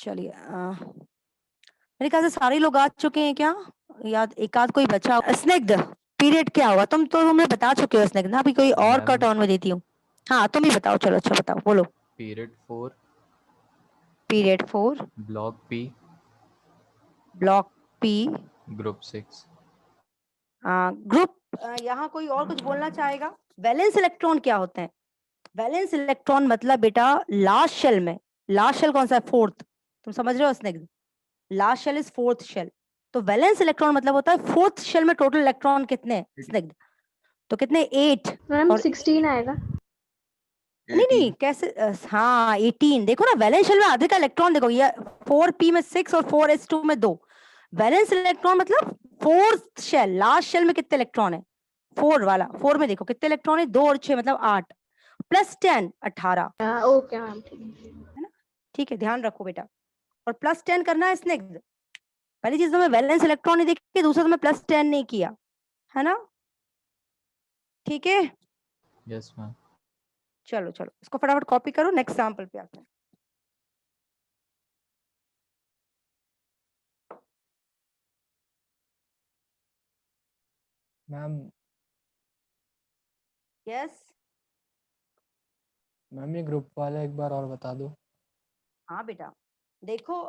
चलिए मेरे ख्याल से सारे लोग आ चुके हैं क्या, या एक आध कोई बचा? स्निग्ध, पीरियड क्या हुआ? तुमने बता चुके हो स्निग्ध ना, अभी कोई और का टर्न में देती हूँ। हाँ तुम ही बताओ, चलो अच्छा बताओ, बोलो। Period 4, period 4, block P, block P, group 6। Group. यहाँ कोई और कुछ बोलना चाहेगा? वैलेंस इलेक्ट्रॉन क्या होते हैं? वैलेंस इलेक्ट्रॉन मतलब बेटा लास्ट शेल में, लास्ट शेल कौन सा है? फोर्थ। तुम समझ रहे हो Snigdha? Last shell is fourth shell. तो वैलेंस इलेक्ट्रॉन मतलब होता है फोर्थ शेल में टोटल इलेक्ट्रॉन कितने हैं स्निग्ध? तो कितने? 8। मैम और 16 आएगा। नहीं नहीं कैसे, हाँ 18। देखो ना वैलेंस शेल में आधे का इलेक्ट्रॉन, देखो ये 4p में 6 और 4s2 में 2। वैलेंस इलेक्ट्रॉन मतलब फोर्थ शेल, लास्ट शेल में कितने इलेक्ट्रॉन है? 4 वाला, 4 में देखो कितने इलेक्ट्रॉन है, 2 और 6 मतलब 8 प्लस 10 18, ओके मैम, ठीक है ना? ठीक है, ध्यान रखो बेटा। और प्लस 10 करना है स्निग्ध। पहली चीज तो मैं वैलेंस इलेक्ट्रॉन नहीं देखी, दूसरा तो मैं प्लस 10 नहीं किया, है ना? ठीक है, यस मैम। चलो चलो इसको फटाफट कॉपी करो, नेक्स्ट सैंपल पे आते हैं। मैम यस मैम ये ग्रुप वाला एक बार और बता दो। हाँ बेटा, देखो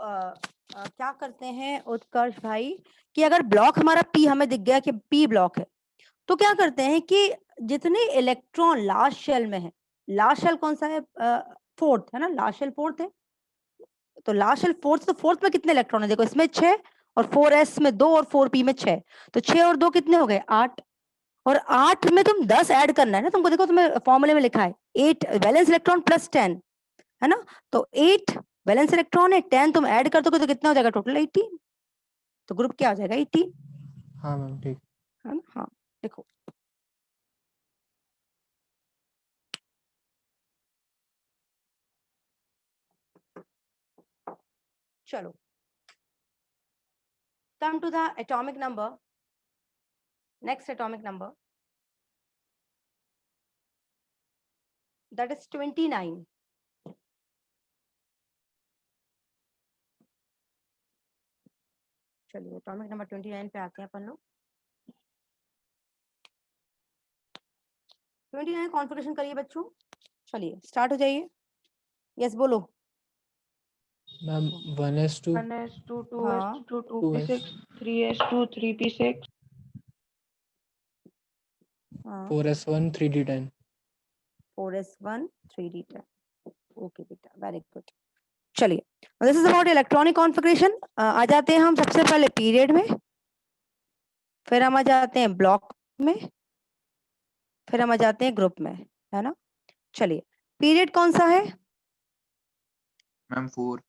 क्या करते हैं उत्कर्ष भाई, कि अगर ब्लॉक हमारा पी हमें दिख गया कि पी ब्लॉक है, तो क्या करते हैं कि जितने इलेक्ट्रॉन लास्ट शेल में है, लास्ट शेल कौन सा है? फोर्थ, है ना? लास्ट शेल फोर्थ है, तो लास्ट शेल फोर्थ, तो फोर्थ में कितने इलेक्ट्रॉन है? देखो इसमें 6 और 4s में 2 और 4p में 6, तो 6 और 2 कितने हो गए? 8। और 8 में तुम 10 ऐड करना है ना तुमको, देखो तुम्हें फॉर्मूले में लिखा है 8 वैलेंस इलेक्ट्रॉन प्लस 10, है ना? तो 8 वैलेंस इलेक्ट्रॉन है, 10 तुम ऐड कर दोगे तो कितना हो जाएगा टोटल? 18। तो ग्रुप क्या हो जाएगा? 18, हाँ मैम ठीक। है ना? हाँ देखो, चलो come to the atomic number, next atomic number, that is 29. चलिए एटॉमिक नंबर 29 पे आते हैं अपन लोग। 29 कॉन्फ़िगरेशन करिए बच्चों, चलिए स्टार्ट हो जाइए। यस बोलो। मैम 1s2 1s2 हाँ 2s2 2s 2p6 3s2 3p6 हाँ 4s1 3d10। 4s1 3d10। Okay बेटा, वेरी गुड। चलिए this is about electronic configuration. आ जाते हैं हम सबसे पहले पीरियड में, फिर हम आ जाते हैं ब्लॉक में, फिर हम आ जाते हैं ग्रुप में, है ना? चलिए पीरियड कौन सा है? मैम 4।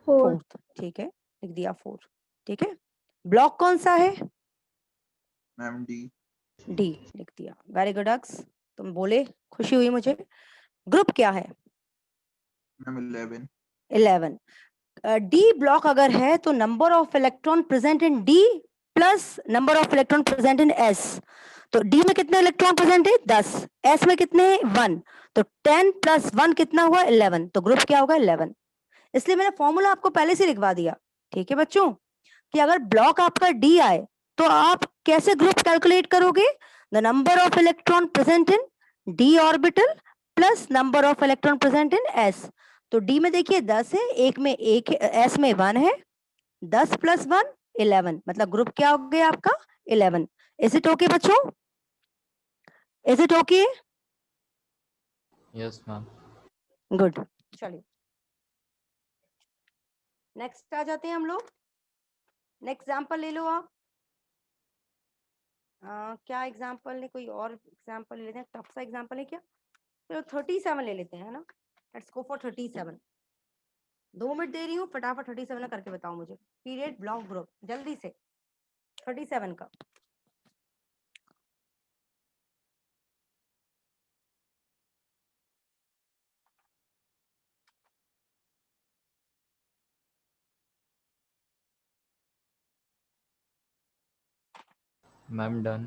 4 फोर्थ, ठीक है, लिख दिया 4, ठीक है। ब्लॉक कौन सा है? Ma'am D. डी, लिख दिया, वेरी गुड अक्स, तुम बोले, खुशी हुई मुझे। ग्रुप क्या है? मैम 11। 11। डी ब्लॉक अगर है तो number of electron present in D plus number of electron present in S. तो डी में कितने इलेक्ट्रॉन प्रेजेंट है? 10। एस में कितने? 1। तो 10 प्लस 1 कितना हुआ? 11। तो ग्रुप क्या होगा? 11। इसलिए मैंने फॉर्मूला आपको पहले से लिखवा दिया, ठीक है बच्चों, कि अगर ब्लॉक आपका डी आए तो आप कैसे ग्रुप कैलकुलेट करोगे? The number of electron present in D orbital plus number of electron present in S. तो डी में देखिए 10 है, एक में एक, एस में 1 है, 10 प्लस 1 11, मतलब ग्रुप क्या हो गया आपका? 11। इज इट ओके बच्चों? Is it okay? Yes ma'am. Good. चलिए नेक्स्ट आ जाते हैं हम लोग। नेक्स्ट एग्जांपल ले लो आप। क्या एग्जांपल है? कोई और एग्जांपल ले लेते हैं, टफ सा एग्जांपल है क्या? चलो 37 ले लेते हैं, है ना? Let's go for 37। 2 मिनट दे रही हूँ, फटाफट 37 करके बताओ मुझे, पीरियड ब्लॉक ग्रुप, जल्दी से 37 का। Ma'am done.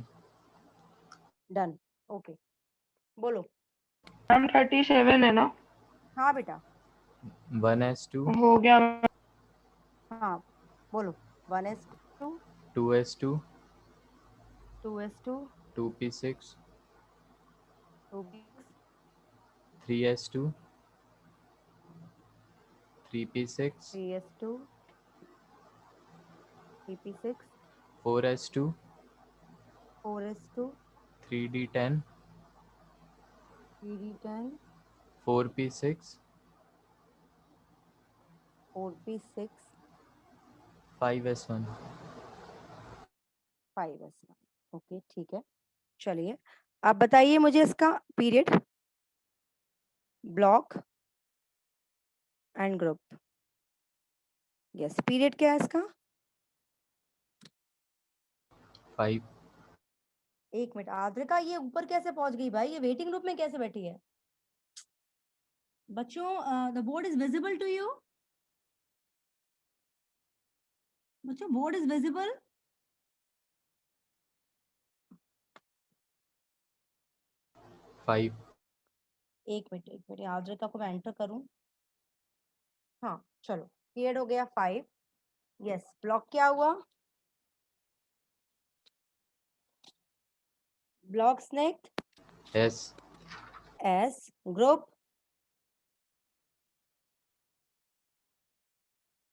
डन, ओके बोलो। मैम 37 है ना? हाँ बेटा। 1s2 हो गया। हाँ बोलो 1s2 2s2 2s2 2p6 2p6 3s2 3p6 3s2 3p6 4s2 4s2 3d10 3d10 4p6 4p6 5s1 5s1। Okay ठीक है, चलिए आप बताइए मुझे इसका period, block and group. Yes, period क्या है इसका? 5 एक मिनट, आद्रिका ये ऊपर कैसे पहुंच गई भाई? ये वेटिंग ग्रुप में कैसे बैठी है? बच्चों the board is visible to you? बच्चों बोर्ड इज विजिबल? फाइव एक मिनट आद्रिका को मैं एंटर करूं। हाँ चलो, पीरियड हो गया 5। यस, ब्लॉक क्या हुआ? Block snake S S, group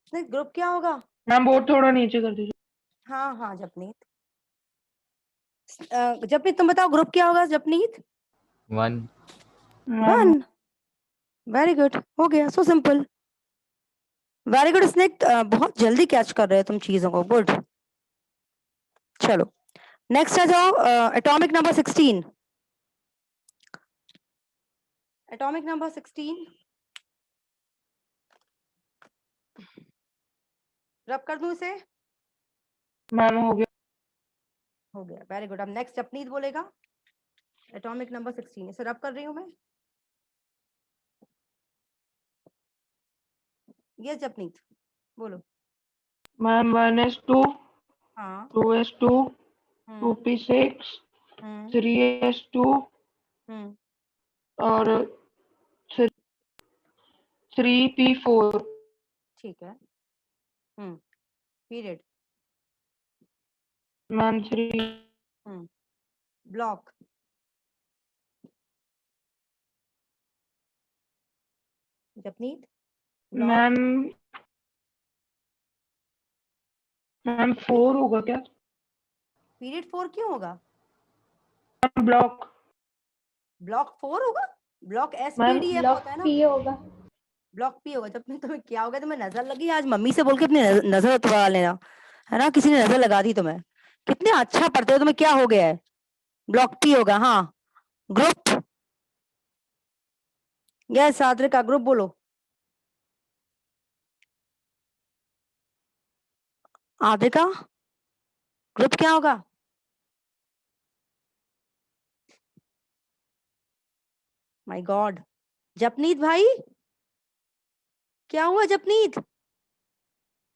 snake group क्या होगा? मैम बोर्ड थोड़ा नीचे कर दीजिए। हाँ हाँ जपनीत, जपनीत तुम बताओ ग्रुप क्या होगा जपनीत? 1 मैम 1। वेरी गुड, हो गया, so simple. Very good snake, बहुत जल्दी कैच कर रहे हो तुम चीजों को, गुड। चलो नेक्स्ट आ जाओ, एटॉमिक नंबर 16। एटॉमिक नंबर 16 रब कर दूं इसे? मैम हो गया। हो गया, वेरी गुड। अब नेक्स्ट जपनीत बोलेगा एटॉमिक नंबर 16, इसे रब कर रही हूं मैं। यस जपनीत बोलो। मैम 1s2 हाँ 2s2 हम्म 2p6 हम्म 3s2 हम्म और 3p4। ठीक है। Period ma'am 3 block Japneet block ma'am ma'am 4 होगा क्या? पीरियड 4 क्यों होगा? ब्लॉक ब्लॉक 4 होगा? Block S P ma'am D F block होता है ना? पी होगा। ब्लॉक पी होगा। जब तुम्हें क्या हो गया, तुम्हें नजर लगी? आज मम्मी से बोल के अपनी नजर उतरवा लेना, है ना? किसी ने नजर लगा दी तुम्हें। कितने अच्छा पढ़ते हो, तुम्हें क्या हो गया है? ब्लॉक पी होगा। हाँ ग्रुप, यस सादरिका ग्रुप बोलो। आदिका ग्रुप क्या होगा? माय गॉड, जपनीत भाई क्या हुआ? जपनीत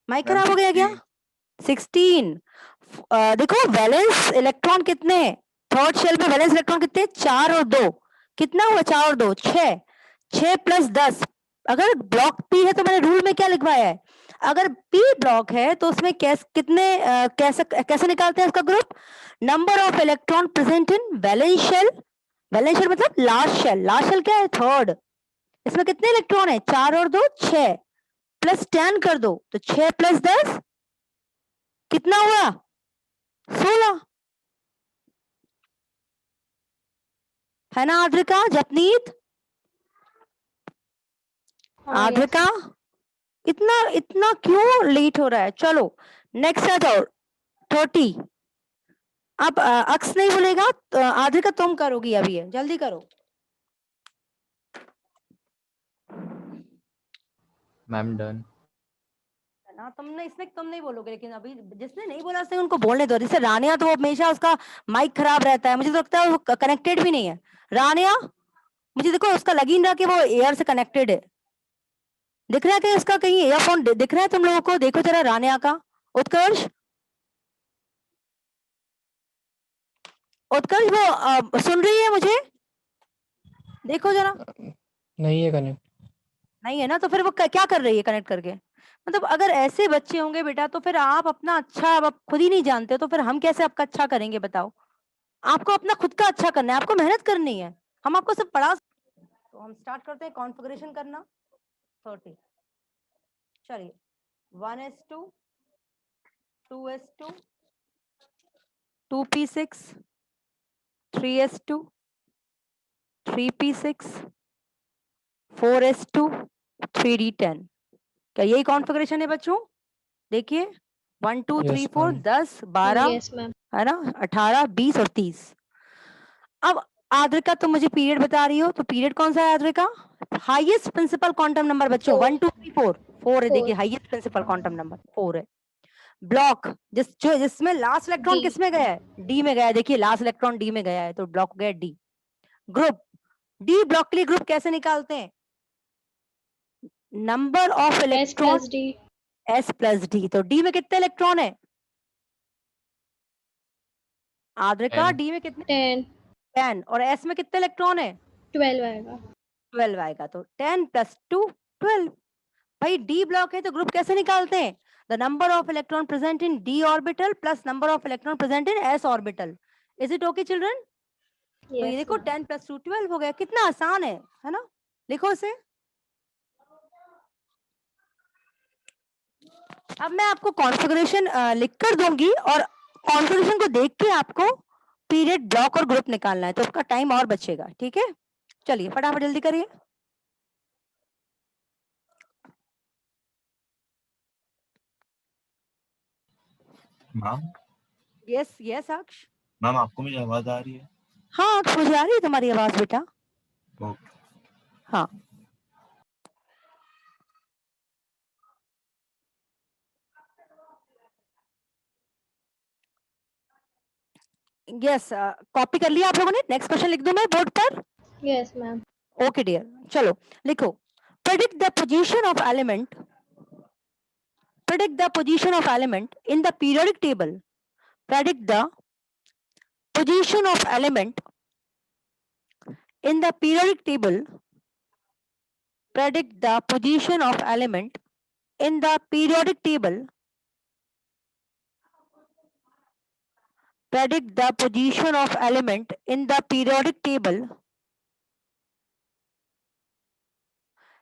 माइक मैम खराब हो गया क्या? 16। देखो वैलेंस इलेक्ट्रॉन कितने, थर्ड शेल में वैलेंस इलेक्ट्रॉन कितने? 4 और 2। कितना हुआ 4 और 2? 6। 6 + 10। अगर ब्लॉक पी है तो मैंने रूल में क्या लिखवाया है, अगर पी ब्लॉक है तो उसमें कितने कैसे निकालते हैं उसका group? Number of electron present in valence shell. Valence shell मतलब लास्ट शेल, लास्ट शेल क्या है? थर्ड। इसमें कितने इलेक्ट्रॉन है? 4 और 2 6, प्लस 10 कर दो तो 6 + 10 कितना हुआ? 16। है ना आद्रिका? जपनीत हाँ यस। आद्रिका, इतना इतना क्यों लेट हो रहा है? चलो नेक्स्ट आ जाओ 30। अब अक्स नहीं बोलेगा तो आद्रिका तुम करोगी अभी, है जल्दी करो। मैम डन है ना? तुमने इसमें तुम नहीं बोलोगे, लेकिन अभी जिसने नहीं बोला उसने उनको बोलने दो। जैसे रानिया तो हमेशा उसका माइक खराब रहता है, मुझे तो लगता है वो कनेक्टेड भी नहीं है। रानिया मुझे देखो उसका लग ही नहीं रहा कि वो एयर से कनेक्टेड है। दिख रहा है कि उसका कहीं ईयरफोन दिख रहा है तुम लोगों को? देखो जरा रानिया का। उत्कर्ष, उत्कर्ष वो सुन रही है मुझे? देखो जरा। नहीं है कनेक्ट। नहीं है ना, तो फिर वो क्या कर रही है कनेक्ट करके? मतलब अगर ऐसे बच्चे होंगे बेटा तो फिर आप अपना अच्छा अब आप खुद ही नहीं जानते हो तो फिर हम कैसे आपका अच्छा करेंगे बताओ। आपको अपना खुद का अच्छा करना है, आपको मेहनत करनी है, हम आपको सब पढ़ा। तो हम स्टार्ट करते हैं कॉन्फ़िगरेशन करना 30। चलिए 1s2 2s2 2p6 3s2 3p6 4s2 3d10। क्या यही कॉन्फ़िगरेशन है बच्चों? देखिए 1 2 3 Yes, 4 ma'am. 10 12 Yes, ma'am. है ना, 18 20 और 30। अब आद्रिका तुम मुझे पीरियड बता रही हो, तो पीरियड कौन सा है Adrika? Highest principal quantum number बच्चों 1 2 3 4 4 है। देखिए हाईएस्ट प्रिंसिपल क्वांटम नंबर 4 है। ब्लॉक जिसमें लास्ट इलेक्ट्रॉन D. किस में गया है? डी में गया है। देखिए लास्ट इलेक्ट्रॉन डी में गया है तो ब्लॉक गया डी। ग्रुप डी ब्लॉक के लिए ग्रुप कैसे निकालते हैं? Number of S electron plus D. S plus D. तो डी में कितने इलेक्ट्रॉन है आद्रिका? 10 डी में कितने? 10. 10। और एस में कितने इलेक्ट्रॉन है? 12 आएगा. 12 आएगा। तो 10 + 2 12। भाई डी ब्लॉक है तो ग्रुप कैसे निकालते हैं? The number of electron present in D orbital plus number of electron present in S orbital. Is it okay children? तो ये Yes, देखो ma'am. 10 + 2 12 हो गया। कितना आसान है ना? लिखो इसे। अब मैं आपको कॉन्फ़िगरेशन लिख कर दूंगी और कॉन्फ़िगरेशन को देख के आपको पीरियड ब्लॉक और ग्रुप निकालना है, तो उसका टाइम और बचेगा। ठीक है, चलिए फटाफट जल्दी करिए। मैम यस यस अक्ष। मैम आपको मेरी आवाज आ रही है? हाँ अक्ष मुझे आ रही है तुम्हारी आवाज बेटा। ओके। हाँ यस कॉपी कर लिया आप लोगों ने? नेक्स्ट क्वेश्चन लिख दूं मैं बोर्ड पर? Yes, ma'am. ओके डियर, चलो लिखो। Predict the position of element, predict the position of element in the periodic table. Predict the position of element in the periodic table. Predict the position of element in the periodic table. Predict the position of element in the periodic table.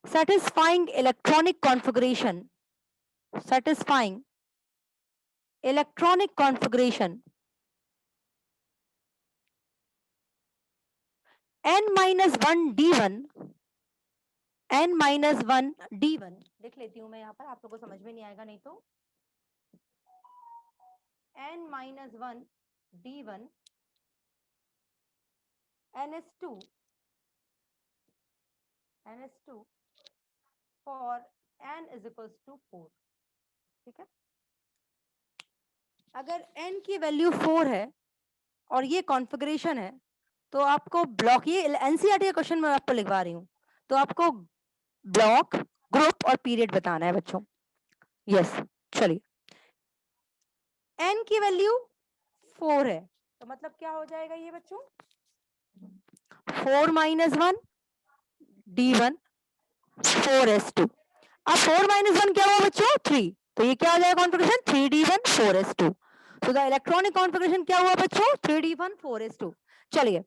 Satisfying electronic configuration. Satisfying electronic configuration. n-1 d1 n-1 d1 लिख लेती हूं मैं यहाँ पर, आप लोगों को समझ में नहीं आएगा नहीं तो। n-1 d1 ns2 for n is equals to 4। ठीक है, अगर n की वैल्यू 4 है और ये कॉन्फ़िगरेशन है तो आपको ब्लॉक, ये एनसीईआरटी का क्वेश्चन मैं आपको लिखवा रही हूँ, तो आपको ब्लॉक ग्रुप और पीरियड बताना है बच्चों। यस चलिए, n की वैल्यू 4 है तो मतलब क्या हो जाएगा ये बच्चों? 4 - 1 d1 4s2। अब 4 - 1 क्या हुआ बच्चों? 3। तो ये क्या हो जाएगा कॉन्फ़िगरेशन? 3d1 4s2। तो द इलेक्ट्रॉनिक कॉन्फ़िगरेशन क्या हुआ बच्चों? 3d1 4s2। चलिए,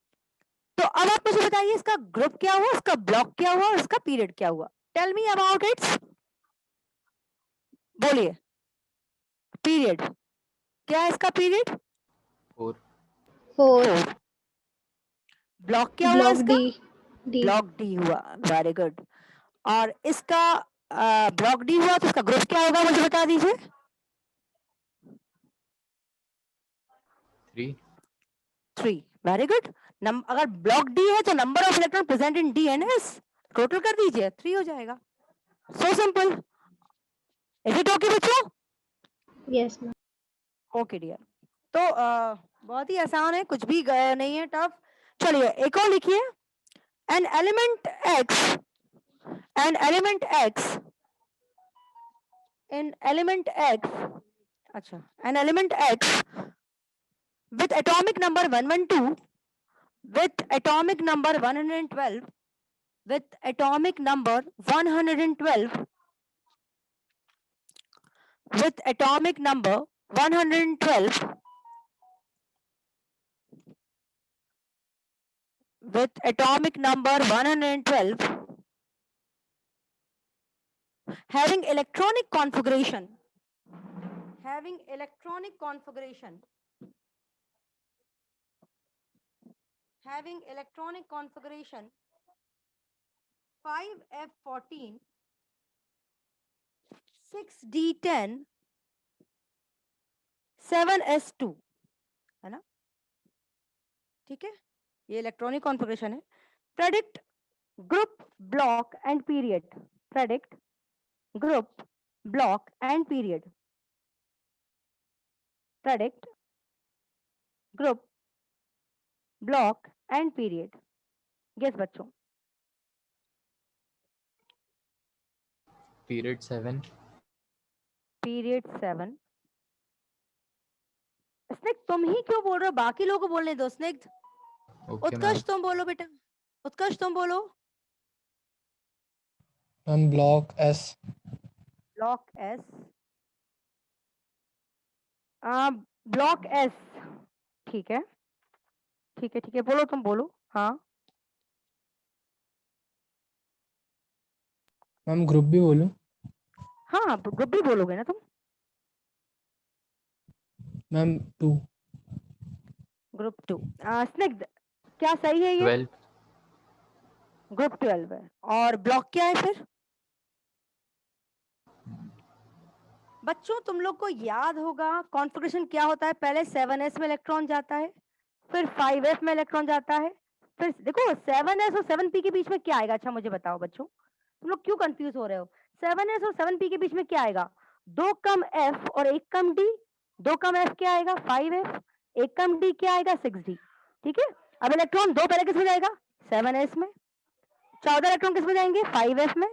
तो अब आप मुझे बताइए इसका ग्रुप क्या हुआ, इसका ब्लॉक क्या हुआ और इसका पीरियड क्या हुआ? Tell me about its. बोलिए, पीरियड क्या है इसका? पीरियड 4 4. ब्लॉक क्या हुआ Block इसका? D. D. ब्लॉक डी हुआ। Very good. और इसका ब्लॉक डी हुआ तो इसका ग्रुप क्या होगा मुझे बता दीजिए। 3। Very good. अगर ब्लॉक डी है तो number of electron present in D and S total कर दीजिए, 3 हो जाएगा। So simple. Is it okay बच्चों? Yes, ma'am. Okay dear. तो बहुत ही आसान है, कुछ भी नहीं है टफ। चलिए एक और लिखिए। An element X, an element X, an element X, अच्छा an element X with atomic number 112, with atomic number 112, with atomic number 112 with atomic number 112, with atomic number 112, having electronic configuration, 5F14, 6D10, 7S2, है ना? ठीक है, ये electronic configuration है. Predict group block and period. Predict group block and period. Predict group block and period. Guess बच्चों. Period 7. Period 7. Snigdha तुम ही क्यों बोल रहे हो? बाकी लोगों को बोलने दो. स्निग्ध, Okay, ma'am. उत्कर्ष तुम बोलो बेटा. उत्कर्ष तुम बोलो. Ma'am block S. Block S. Block S. ठीक है, ठीक है, ठीक है, बोलो तुम बोलो. हाँ, मैम ग्रुप भी बोलूं? हाँ, ग्रुप भी बोलोगे ना तुम. मैम 2. ग्रुप 2. स्निग्ध, क्या सही है ये? 12. ग्रुप 12 है. और ब्लॉक क्या है फिर? बच्चों तुम लोग को याद होगा कॉन्फ़िगरेशन क्या होता है. पहले 7s में इलेक्ट्रॉन जाता है, फिर 5f में इलेक्ट्रॉन जाता है, फिर देखो 7s और 7p के बीच में क्या आएगा. अच्छा मुझे बताओ बच्चों, तुम लोग क्यों कंफ्यूज हो रहे हो? 7s और 7p के बीच में क्या आएगा? 2 कम f और 1 कम d. 2 कम f क्या आएगा? 5f. 1 कम d क्या आएगा? 6d. ठीक है. अब इलेक्ट्रॉन 2 पहले किसमें जाएगा? 7s में. 14 इलेक्ट्रॉन किसमें जाएंगे? 5f में.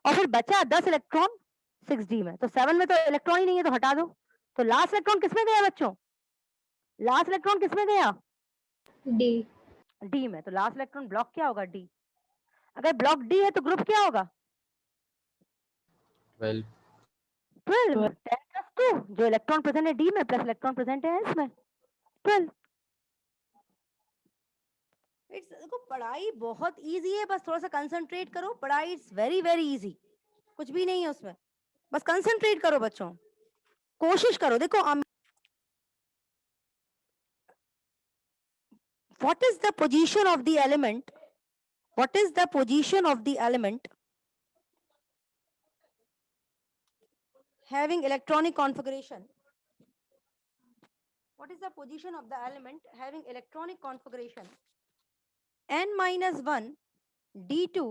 और फिर बचा 10 इलेक्ट्रॉन 6d में. तो 7 में तो इलेक्ट्रॉन ही नहीं है, तो हटा दो. तो लास्ट इलेक्ट्रॉन किसमें गया बच्चों? लास्ट इलेक्ट्रॉन किसमें गया? D. डी में. तो लास्ट इलेक्ट्रॉन ब्लॉक क्या होगा? डी. अगर ब्लॉक डी है तो ग्रुप क्या होगा? 12. 12. 10 प्लस 2, जो इलेक्ट्रॉन प्रेजेंट है डी में प्लस इलेक्ट्रॉन प्रेजेंट है एस में, 12. देखो पढ़ाई बहुत इजी है, बस थोड़ा सा कंसंट्रेट करो. पढ़ाई इट्स वेरी वेरी इजी, कुछ भी नहीं है उसमें. बस कंसंट्रेट करो बच्चों, कोशिश करो. देखो what is the position of the element? What is the position of the element having electronic configuration? What is the position of the element having electronic configuration n minus 1 d2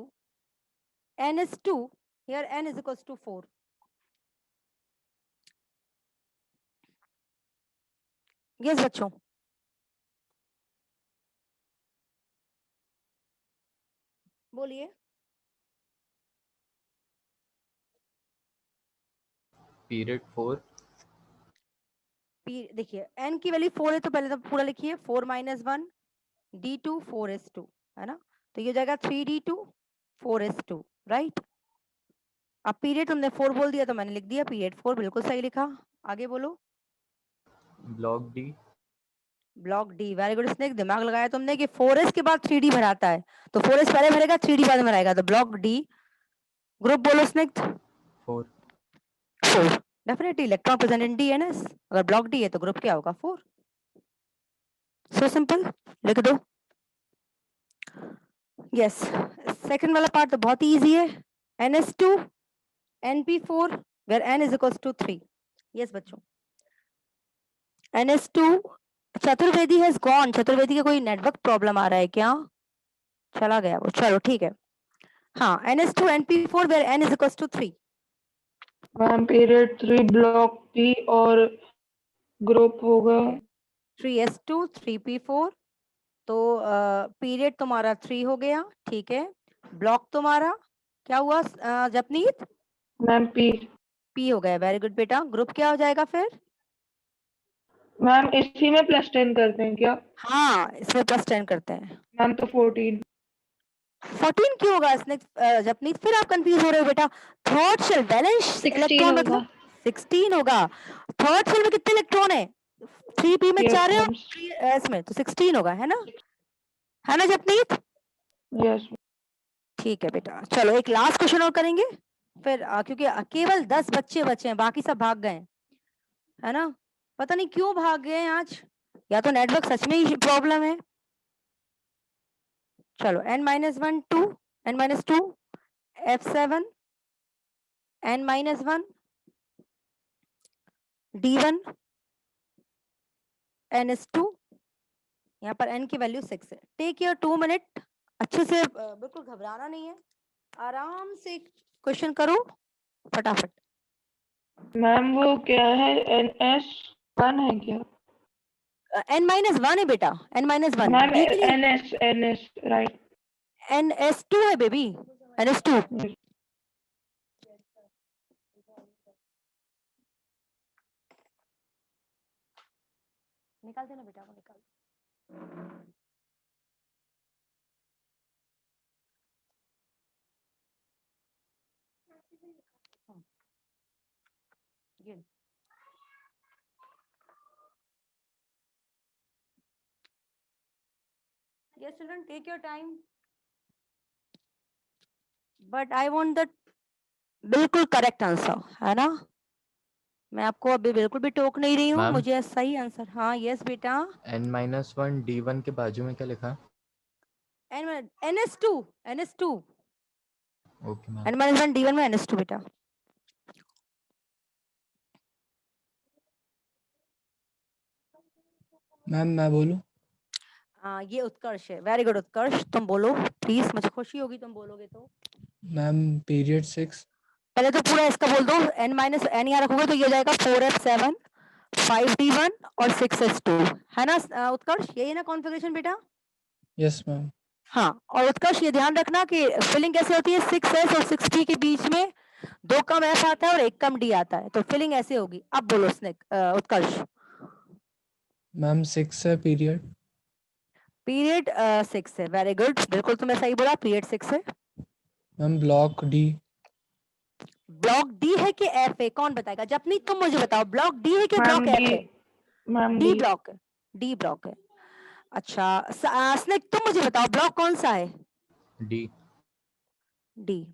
ns2. Here n is equals to 4. Yes बच्चों. बोलिए. Period 4. देखिए n की value 4 है तो पहले तो पूरा लिखिए. 4 minus 1 d2 4s2, है ना? तो ये हो जाएगा 3d2 4s2, राइट. अब पीरियड तुमने 4 बोल दिया तो मैंने लिख दिया पीरियड 4. बिल्कुल सही लिखा. आगे बोलो. Block D. Block D. Very good snake, दिमाग लगाया तुमने कि 4s के बाद 3d भराता है, तो 4s पहले भरेगा 3d बाद में भराएगा. तो ब्लॉक डी. ग्रुप बोलो snake. 4. 4. Definitely electron present in D and S. अगर ब्लॉक डी है तो ग्रुप क्या होगा? 4. So simple. लिख दो. यस. सेकंड वाला पार्ट तो बहुत ही इजी है. ns2 np4 where n is equals to 3. Yes बच्चों. ns2 Chaturvedi has gone. Chaturvedi का कोई नेटवर्क प्रॉब्लम आ रहा है क्या? चला गया वो. चलो ठीक है. हाँ, ns2 np4 where n is equals to 3. Ma'am period 3 block P और ग्रुप होगा 3s2 3p4. तो पीरियड तुम्हारा 3 हो गया. ठीक है. ब्लॉक तुम्हारा क्या हुआ जपनीत? Ma'am P. पी हो गया. वेरी गुड बेटा. ग्रुप क्या हो जाएगा फिर? मैम इसी में +10 करते हैं क्या? हाँ, इसमें +10 करते हैं. मैम तो 14. 14 क्यों होगा इसने? जपनीत फिर आप कंफ्यूज हो रहे हो बेटा. थर्ड शेल वैलेंस 16 इलेक्ट्रॉन होगा. मतलब 16 होगा। थर्ड शेल में कितने इलेक्ट्रॉन है? 3p में Yes, 4 है और ma'am. 3s में, तो 16 होगा, है ना जपनीत? Yes. ठीक है बेटा, चलो एक लास्ट क्वेश्चन और करेंगे फिर, क्योंकि केवल 10 बच्चे बचे हैं, बाकी सब भाग गए हैं, है ना? पता नहीं क्यों भाग गए हैं आज, या तो नेटवर्क सच में ही प्रॉब्लम है। चलो n-1 2 n-2 f7 n-1 d1 ns2, यहाँ पर n की वैल्यू 6 है। टेक योर 2 मिनट, अच्छे से बिल्कुल घबराना नहीं है, आराम से क्वेश्चन करो फटाफट। मैम वो क्या है, NS1 है क्या? n-1 है बेटा, n-1 मैम d के लिए NS राइट। ns2 है बेबी, ns2। निकाल देना बेटा, वो निकाल। गिन। Yes children, take your time, but I want the बिल्कुल करेक्ट आंसर, है ना? मैं आपको अभी बिल्कुल भी टोक नहीं रही हूँ, मैम? मुझे सही आंसर। हाँ यस बेटा। n-1 d1 के बाजू में क्या लिखा? ns2 okay ma'am. n-1 d1 में ns2 बेटा। मैम मैं बोलूं? हाँ ये उत्कर्ष है, वेरी गुड उत्कर्ष, तुम बोलो प्लीज, मुझे खुशी होगी तुम बोलोगे तो। Ma'am period 6। पहले तो पूरा इसका बोल दो, n-n यहाँ रखोगे तो ये जाएगा 4f7 5d1 और 6s2, है ना उत्कर्ष? यही ना कॉन्फ़िगरेशन बेटा? Yes ma'am. हाँ, और उत्कर्ष ये ध्यान रखना कि फिलिंग कैसे होती है, 6s और 6d के बीच में 2 कम f आता है और 1 कम d आता है, तो फिलिंग ऐसे होगी। अब बोलो उत्कर्ष। मैम 6 है पीरियड। पीरियड 6 है, वेरी गुड, बिल्कुल तुमने सही बोला, पीरियड 6 है। Ma'am block D. Block D है कि एफ है, कौन बताएगा? जपनीत तुम मुझे बताओ, ब्लॉक डी है कि ब्लॉक एफ है? मैम डी ब्लॉक है, डी ब्लॉक है। अच्छा स्नेक तुम मुझे बताओ, ब्लॉक कौन सा है? डी। डी।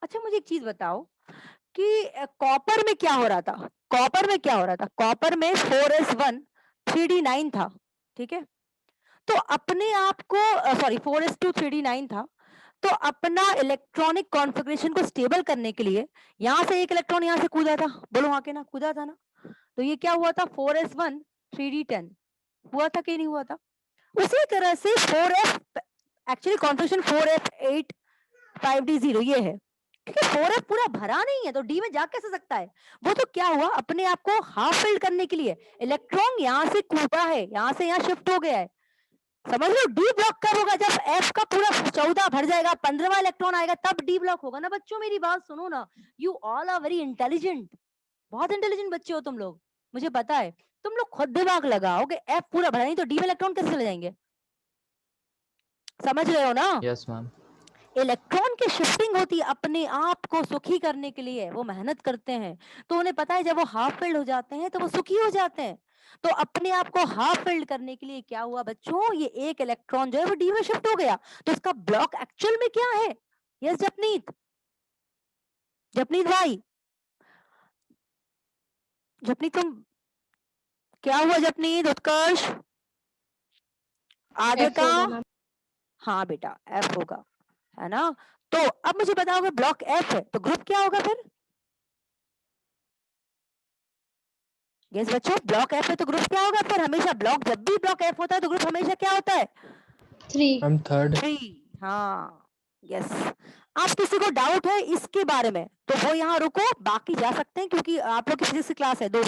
अच्छा मुझे एक चीज बताओ कि कॉपर में क्या हो रहा था? कॉपर में 4s1 3d9 था, ठीक है? तो अपने आप को सॉरी 4s2 3d9 था, तो अपना इलेक्ट्रॉनिक कॉन्फ़िगरेशन को स्टेबल करने के लिए यहाँ से एक इलेक्ट्रॉन यहाँ से कूदा था, बोलो हाँ के ना, कूदा था ना? तो ये क्या हुआ था, 4s1 3d10 हुआ था कि नहीं हुआ था? उसी तरह से 4f actually configuration 4f8 5d0 ये है, क्योंकि 4f पूरा भरा नहीं है तो d में जा कैसे सकता है? वो तो क्या हुआ, अपने आप को हाफ फिल्ड करने के लिए इलेक्ट्रॉन यहाँ से कूदा है, यहाँ से यहाँ शिफ्ट हो गया है, समझ लो? डी ब्लॉक कब होगा? जब एफ का पूरा 14 भर जाएगा, 15वां इलेक्ट्रॉन आएगा, तब डी ब्लॉक होगा ना बच्चों। मेरी बात सुनो ना, you all are very intelligent, बहुत इंटेलिजेंट बच्चे हो तुम लोग, मुझे पता है। तुम लोग खुद दिमाग लगाओगे, एफ पूरा भरा नहीं तो डी में इलेक्ट्रॉन कैसे चले जाएंगे? समझ रहे हो ना? Yes ma'am. इलेक्ट्रॉन की शिफ्टिंग होती है अपने आप को सुखी करने के लिए, वो मेहनत करते हैं, तो उन्हें पता है जब वो हाफ फिल्ड हो जाते हैं तो वो सुखी हो जाते हैं। तो अपने आप को हाफ फिल्ड करने के लिए क्या हुआ बच्चों, ये एक इलेक्ट्रॉन जो है वो डी में शिफ्ट हो गया, तो इसका ब्लॉक एक्चुअल में क्या है? यस जपनीत भाई, जपनीत तुम क्या हुआ? जपनीत, उत्कर्ष, आगे का? हाँ बेटा एफ होगा, है ना? तो अब मुझे बताओगे ब्लॉक एफ है तो ग्रुप क्या होगा फिर? यस बच्चों, ब्लॉक एफ है तो ग्रुप क्या होगा फिर? हमेशा ब्लॉक, जब भी ब्लॉक एफ होता है तो ग्रुप हमेशा क्या होता है? 3. Ma'am third. 3। हाँ यस। आप किसी को डाउट है इसके बारे में तो वो यहाँ रुको, बाकी जा सकते हैं क्योंकि आप लोग की फिजिक्स की क्लास है 2